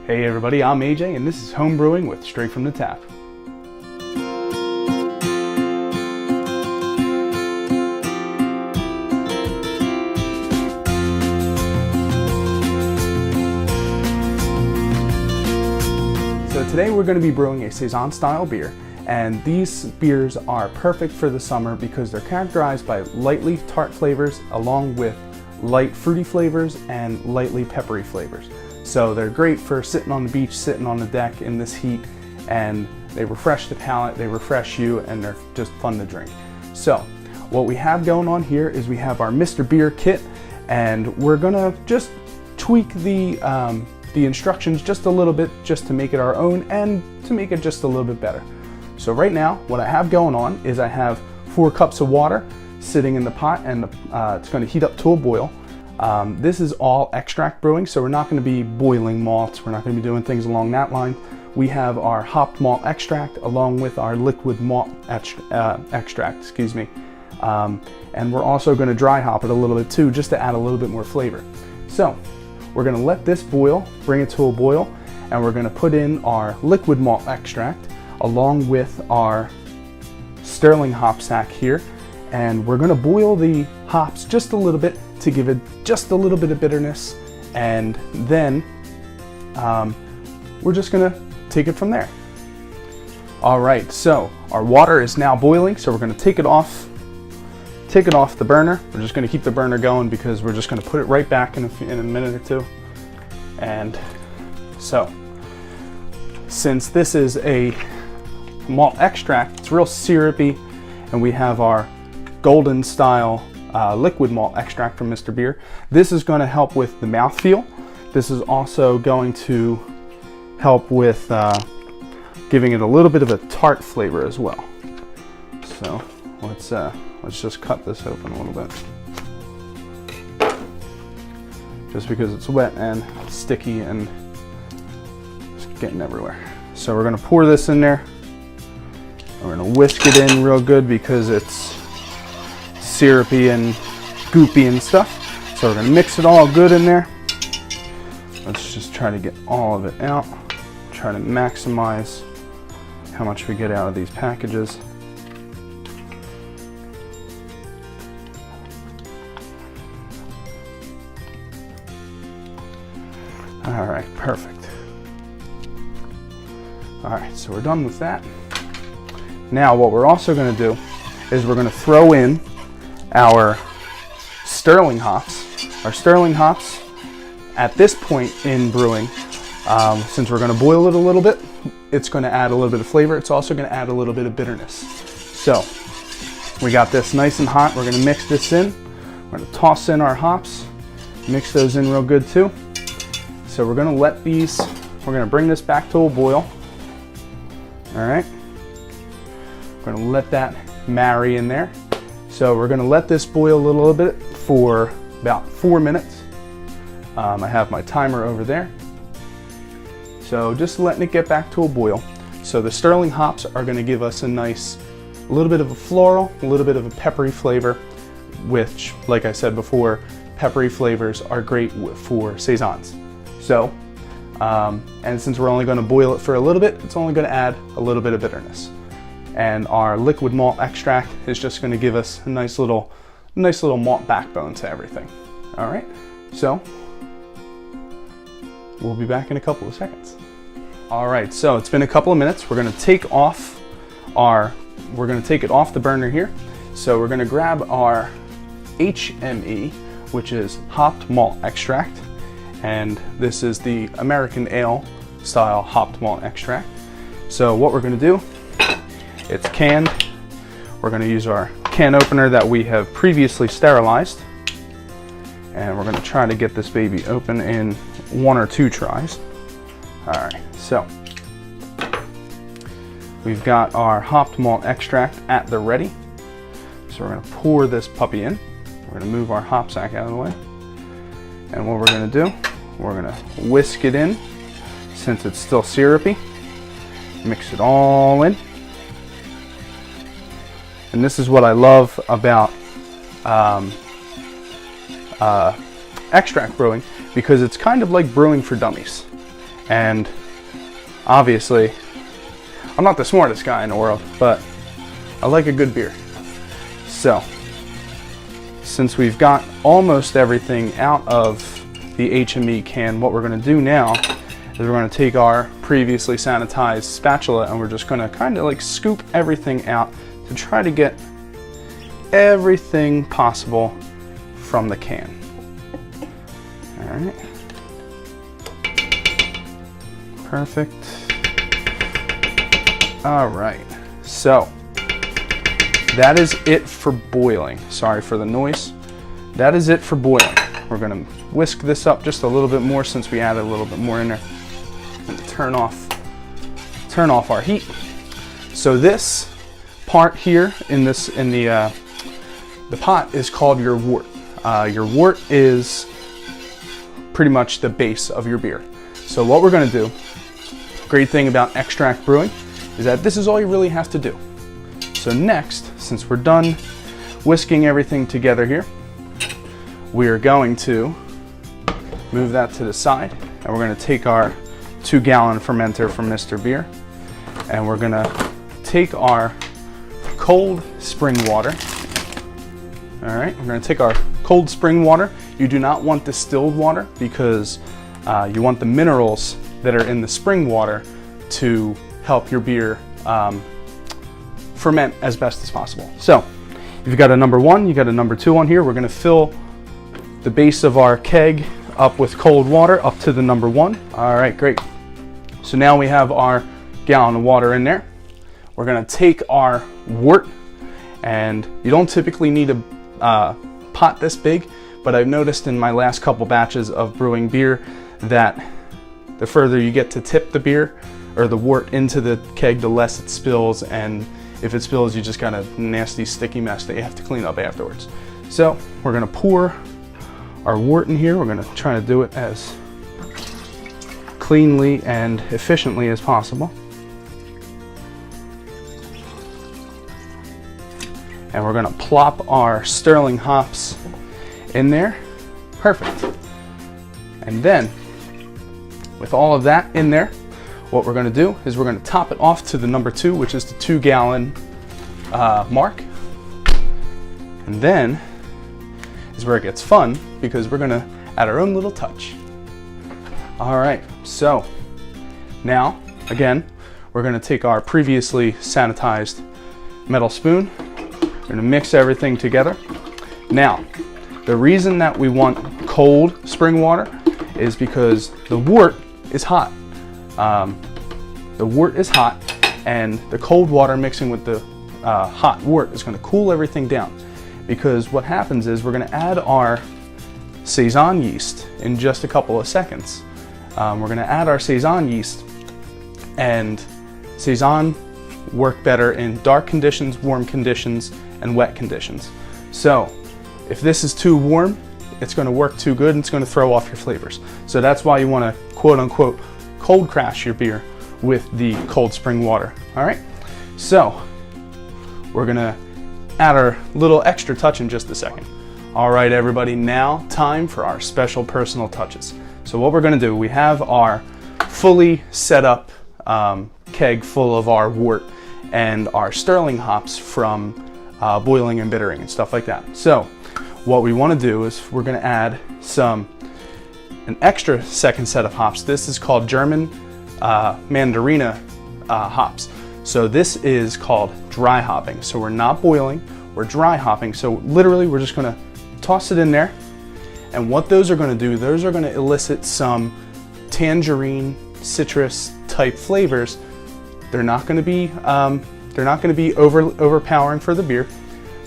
Hey everybody, I'm AJ and this is Home Brewing with Straight from the Tap. So today we're going to be brewing a Saison style beer, and these beers are perfect for the summer because they're characterized by lightly tart flavors along with light fruity flavors and lightly peppery flavors. So they're great for sitting on the beach, sitting on the deck in this heat, and they refresh the palate, they refresh you, and they're just fun to drink. So what we have going on here is we have our Mr. Beer kit, and we're gonna just tweak the instructions just a little bit just to make it our own and to make it just a little bit better. So right now what I have going on is I have 4 cups of water sitting in the pot, and it's going to heat up to a boil. This is all extract brewing, so we're not going to be boiling malts, we're not going to be doing things along that line. We have our hopped malt extract along with our liquid malt extract, and we're also going to dry hop it a little bit too, just to add a little bit more flavor. So we're going to let this boil, bring it to a boil, and we're going to put in our liquid malt extract along with our Sterling hop sack here, and we're going to boil the hops just a little bit to give it just a little bit of bitterness, and then we're just going to take it from there. All right, so our water is now boiling, so we're going to take it off the burner. We're just going to keep the burner going because we're just going to put it right back in a minute or two. And so since this is a malt extract, it's real syrupy, and we have our golden style liquid malt extract from Mr. Beer. This is going to help with the mouthfeel. This is also going to help with giving it a little bit of a tart flavor as well. So let's just cut this open a little bit, just because it's wet and sticky and it's getting everywhere. So we're going to pour this in there. We're going to whisk it in real good because it's syrupy and goopy and stuff. So we're going to mix it all good in there. Let's just try to get all of it out. Try to maximize how much we get out of these packages. All right, perfect. All right, so we're done with that. Now what we're also going to do is we're going to throw in our Sterling hops. Our Sterling hops, at this point in brewing, since we're going to boil it a little bit, it's going to add a little bit of flavor. It's also going to add a little bit of bitterness. So we got this nice and hot. We're going to mix this in. We're going to toss in our hops, mix those in real good too. So we're going to we're going to bring this back to a boil. All right. We're going to let that marry in there. So we're going to let this boil a little bit for about 4 minutes. I have my timer over there. So just letting it get back to a boil. So the Sterling hops are going to give us a little bit of a floral, a little bit of a peppery flavor, which, like I said before, peppery flavors are great for Saisons. So, and since we're only going to boil it for a little bit, it's only going to add a little bit of bitterness. And our liquid malt extract is just going to give us a nice little malt backbone to everything. All right, so we'll be back in a couple of seconds. All right, so it's been a couple of minutes. We're going to take it off the burner here. So we're going to grab our HME, which is hopped malt extract, and this is the American ale style hopped malt extract. So what we're going to do, it's canned. We're going to use our can opener that we have previously sterilized, and we're going to try to get this baby open in 1 or 2 tries. All right, so we've got our hopped malt extract at the ready. So we're going to pour this puppy in. We're going to move our hop sack out of the way, and what we're going to do, we're going to whisk it in since it's still syrupy. Mix it all in. And this is what I love about extract brewing, because it's kind of like brewing for dummies. And obviously, I'm not the smartest guy in the world, but I like a good beer. So, since we've got almost everything out of the HME can, what we're going to do now is we're going to take our previously sanitized spatula and we're just going to kind of like scoop everything out to try to get everything possible from the can. All right. Perfect. All right. So that is it for boiling. Sorry for the noise. That is it for boiling. We're going to whisk this up just a little bit more since we added a little bit more in there. And turn off our heat. So this part here in the pot is called your wort. Your wort is pretty much the base of your beer. So what we're going to do, great thing about extract brewing, is that this is all you really have to do. So next, since we're done whisking everything together here, we are going to move that to the side, and we're going to take our 2-gallon fermenter from Mr. Beer, and we're going to take our cold spring water. All right, we're going to take our cold spring water. You do not want distilled water because you want the minerals that are in the spring water to help your beer ferment as best as possible. So you've got a number 1, you got a number 2 on here. We're going to fill the base of our keg up with cold water up to the number 1. All right, great. So now we have our gallon of water in there. We're going to take our wort, and you don't typically need a pot this big, but I've noticed in my last couple batches of brewing beer that the further you get to tip the beer or the wort into the keg, the less it spills, and if it spills, you just got a nasty sticky mess that you have to clean up afterwards. So we're going to pour our wort in here. We're going to try to do it as cleanly and efficiently as possible. And we're going to plop our Sterling hops in there. Perfect. And then, with all of that in there, what we're going to do is we're going to top it off to the number 2, which is the 2-gallon mark. And then is where it gets fun, because we're going to add our own little touch. All right, so now, again, we're going to take our previously sanitized metal spoon. We're going to mix everything together. Now, the reason that we want cold spring water is because the wort is hot. The wort is hot, and the cold water mixing with the hot wort is going to cool everything down. Because what happens is we're going to add our Saison yeast in just a couple of seconds. We're going to add our Saison yeast, and Saison work better in dark conditions, warm conditions, and wet conditions. So if this is too warm, it's going to work too good and it's going to throw off your flavors. So that's why you want to quote unquote cold crash your beer with the cold spring water. All right, so we're going to add our little extra touch in just a second. All right, everybody, now time for our special personal touches. So what we're going to do, we have our fully set up keg full of our wort and our Sterling hops from boiling and bittering and stuff like that. So what we want to do is we're going to add an extra second set of hops. This is called German Mandarina hops. So this is called dry hopping. So we're not boiling, we're dry hopping. So literally we're just going to toss it in there. And what those are going to do, those are going to elicit some tangerine, citrus type flavors. They're not going to be overpowering for the beer,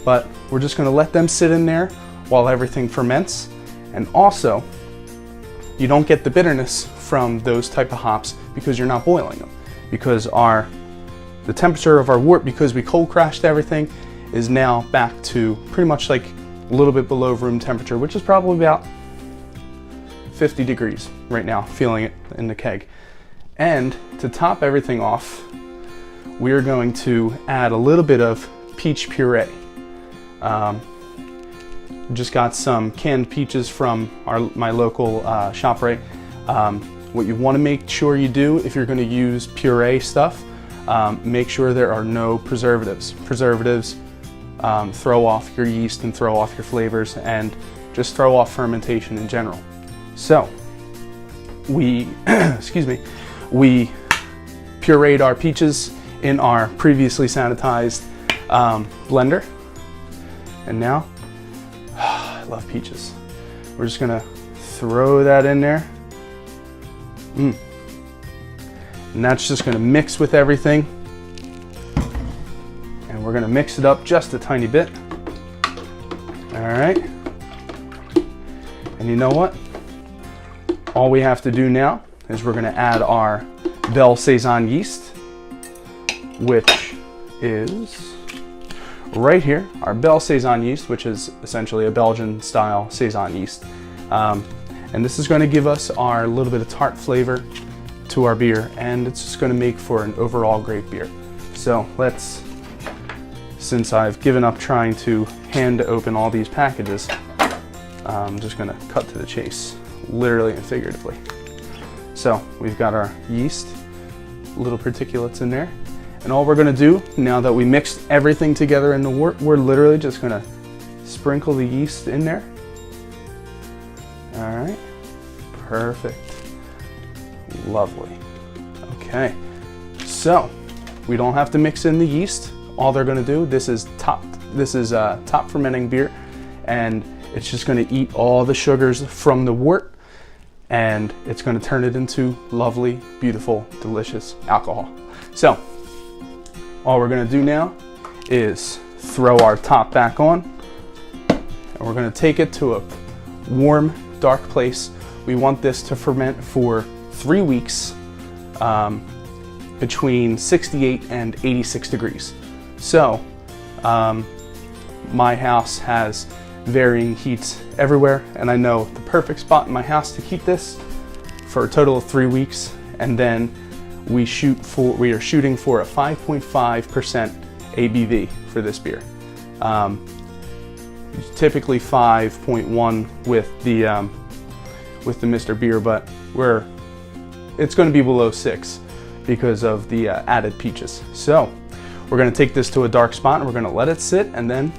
but we're just going to let them sit in there while everything ferments. And also, you don't get the bitterness from those type of hops because you're not boiling them. Because the temperature of our wort, because we cold crashed everything, is now back to pretty much like a little bit below room temperature, which is probably about 50 degrees right now, feeling it in the keg. And to top everything off, we are going to add a little bit of peach puree. Just got some canned peaches from my local ShopRite. What you want to make sure you do if you're going to use puree stuff, make sure there are no preservatives. Preservatives throw off your yeast and throw off your flavors and just throw off fermentation in general. So we, excuse me, we pureed our peaches in our previously sanitized blender. And now, I love peaches. We're just gonna throw that in there. And that's just gonna mix with everything. And we're gonna mix it up just a tiny bit. All right. And you know what? All we have to do now is we're gonna add our Belle Saison yeast, which is right here, our Belle Saison yeast, which is essentially a Belgian style Saison yeast. And this is going to give us our little bit of tart flavor to our beer, and it's just going to make for an overall great beer. So let's, since I've given up trying to hand open all these packages, I'm just going to cut to the chase, literally and figuratively. So we've got our yeast, little particulates in there. And all we're gonna do, now that we mixed everything together in the wort, we're literally just gonna sprinkle the yeast in there. All right, perfect, lovely. Okay, so we don't have to mix in the yeast. All they're gonna do, this is top fermenting beer, and it's just gonna eat all the sugars from the wort, and it's gonna turn it into lovely, beautiful, delicious alcohol. So, all we're gonna do now is throw our top back on, and we're gonna take it to a warm, dark place. We want this to ferment for 3 weeks between 68 and 86 degrees. So, my house has varying heats everywhere, and I know the perfect spot in my house to keep this for a total of 3 weeks, and then we are shooting for a 5.5% ABV for this beer. Typically 5.1 with the Mr. Beer, but it's going to be below 6 because of the added peaches. So we're going to take this to a dark spot and we're going to let it sit, and then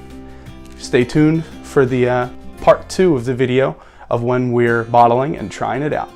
stay tuned for the part 2 of the video of when we're bottling and trying it out.